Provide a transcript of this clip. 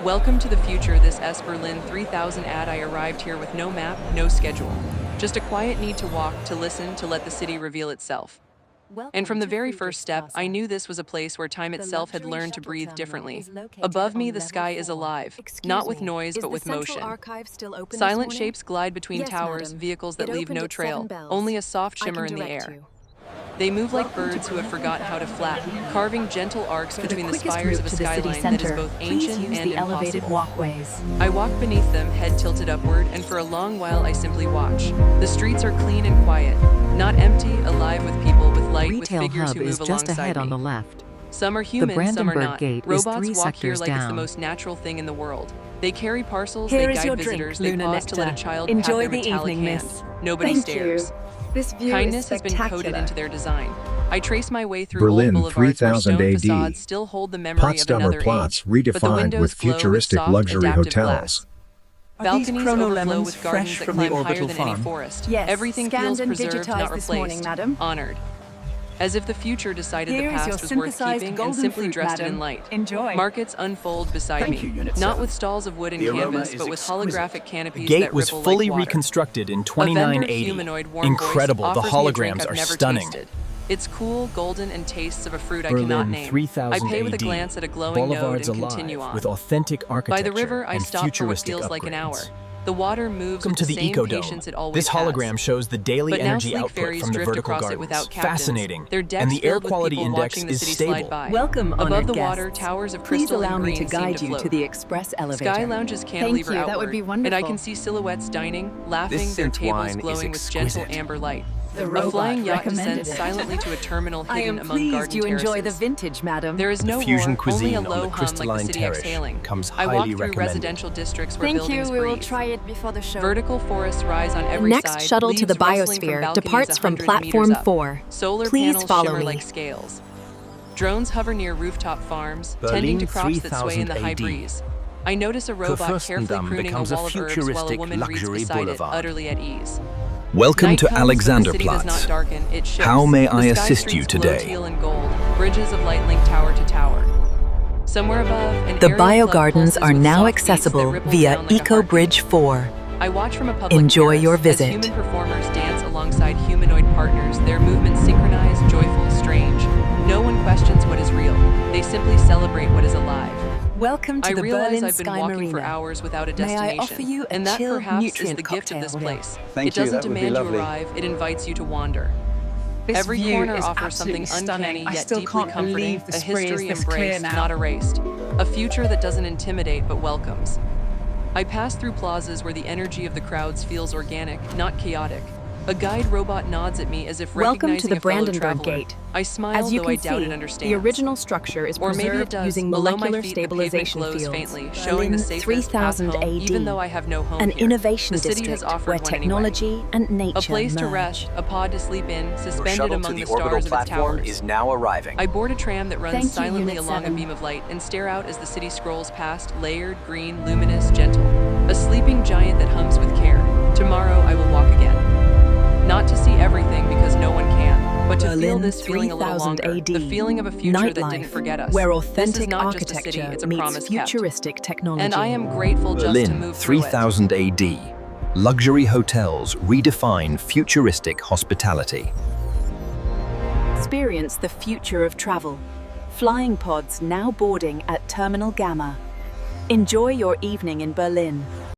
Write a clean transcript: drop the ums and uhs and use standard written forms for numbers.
Welcome to the future. This is Berlin 3000 ad. I arrived here with no map, no schedule. Just a quiet need to walk, to listen, to let the city reveal itself. And from the very first step, I knew this was a place where time itself had learned to breathe differently. Above me, the sky is alive, not with noise, but with motion. Silent shapes glide between towers, vehicles that leave no trail, only a soft shimmer in the air. They move like birds who have forgotten how to flap, carving gentle arcs between the spires of a skyline that is both ancient and impossible. I walk beneath them, head tilted upward, and for a long while I simply watch. The streets are clean and quiet, not empty, alive with people, with light, with figures who move just ahead alongside on the me. left. Some are human, some are not. Gate is Robots 3 walk here sectors like it's the down. most natural thing in the world. They carry parcels, Here they is guide your visitors, drink, they Luna pause to let a Nectar. child Enjoy pat their the metallic evening, hand. miss. Nobody Thank stares. you. This view Kindness is has been coded spectacular. into their design. I trace my way through Berlin, old boulevards where 3000 stone AD. facades still hold the memory of another Platz age, but the redefined windows with glow futuristic soft, luxury adaptive hotels. glass. Are these Balconies chrono overflow lemons with gardens fresh that from the climb higher orbital than any farm? forest. Yes, Everything scanned feels and preserved, digitized not this replaced, morning, madam. honored. As if the future decided Here the is your past was worth synthesized keeping and golden simply fruit, dressed it madam. in light. Enjoy. Markets unfold beside Thank me, you, Unit not 7. with stalls of wood and The aroma canvas, is but with exquisite. holographic The canopies gate that was ripple fully like water. reconstructed in A vendor 2980. humanoid warm Incredible, voice the offers me a drink holograms I've are never stunning. tasted. It's cool, golden, and tastes of a fruit I cannot Berlin name. 3000 I pay with a AD. glance at a glowing node Boulevards and alive continue on. with authentic By architecture the river, I and stop for what futuristic feels upgrades. like an hour. The water moves Welcome with to the the same Eco patience it Dome. always This hologram has. shows the daily But now energy sleek output ferries from the drift vertical across it gardens. without captains. Fascinating. Their decks And the air filled with quality people index watching the is city slide stable. by. Welcome, Above honored the guests. water, towers of Please crystal allow and me green to guide seem you to to float. the express elevator. Sky lounges cantilever you, outward, that would be and I wonderful. can see silhouettes dining, laughing, This their synth tables wine is glowing with gentle exquisite. amber light. The A robot flying yacht recommended descends it. silently to a terminal I hidden am among pleased garden you enjoy the terraces. vintage, madam. There is The no fusion roar, only a cuisine on low the hum like the crystalline city terrace exhaling. comes I walk highly through recommended. residential districts where Thank you. buildings We will breathe. try it before the show. Vertical forests rise on every Next side. shuttle to leaves the rustling from biosphere balconies departs from 100 platform meters up. 4. Solar Please panels follow shimmer me. like scales. Drones hover near rooftop farms, Berlin tending to crops that sway in the 3000 high AD. breeze. I notice a robot carefully Fürstendamm pruning a becomes a wall of herbs while a futuristic woman reads luxury beside it, boulevard. utterly at ease. Welcome Night to comes, but the city does not Alexanderplatz. darken, it shifts. How may I The sky assist you streets glow today? teal and gold, bridges of light link tower to tower. Somewhere above, an The aerial club biogardens pulses are with now soft beats that accessible ripple via down like a Eco heartbeat. Bridge 4. I watch from a public Enjoy terrace your as visit. human performers dance alongside humanoid partners, their movements synchronized, joyful, strange. No one questions what is real. They simply celebrate what is alive. Welcome to I the realize Berlin I've been Sky walking Marina. for hours without a May I destination, offer you a and that chilled perhaps is nutrient the gift of this cocktail? place. Thank It you, doesn't that would be demand you lovely. arrive, it invites you to wander. This Every view corner is offers something absolutely uncanny stunning. I yet still deeply can't comforting, believe the a Spree is history this clear embraced, now. not erased. A future that doesn't intimidate but welcomes. I pass through plazas where the energy of the crowds feels organic, not chaotic. A guide robot nods at me as if Welcome recognizing to the a fellow Brandenburg traveler. Gate. I smile, As you though can I doubt see, it understands. the original structure is Or maybe it preserved does. using Below my molecular feet, the pavement stabilization glows fields. faintly, showing the Berlin safest 3000 path home, AD, even though I have no home an here. innovation The city has district offered where one anyway. technology and nature A place to merge. rest, a pod to sleep in, Your suspended shuttle to among the the orbital stars of its platform towers. is now arriving. I board a tram that runs Thank you, silently Unit along 7. a beam of light and stare out as the city scrolls past, layered, green, luminous, gentle. A sleeping giant that hums with care. Tomorrow I will walk again. Not to see everything because no one can, but to feel Berlin this feeling a little 3000 longer. AD, The feeling of a future that didn't nightlife, forget us. where This is authentic not just a city, architecture it's a meets promise kept. futuristic technology. And I am grateful just to Berlin move through it. 3000 AD. Luxury hotels redefine futuristic hospitality. Experience the future of travel. Flying pods now boarding at Terminal Gamma. Enjoy your evening in Berlin.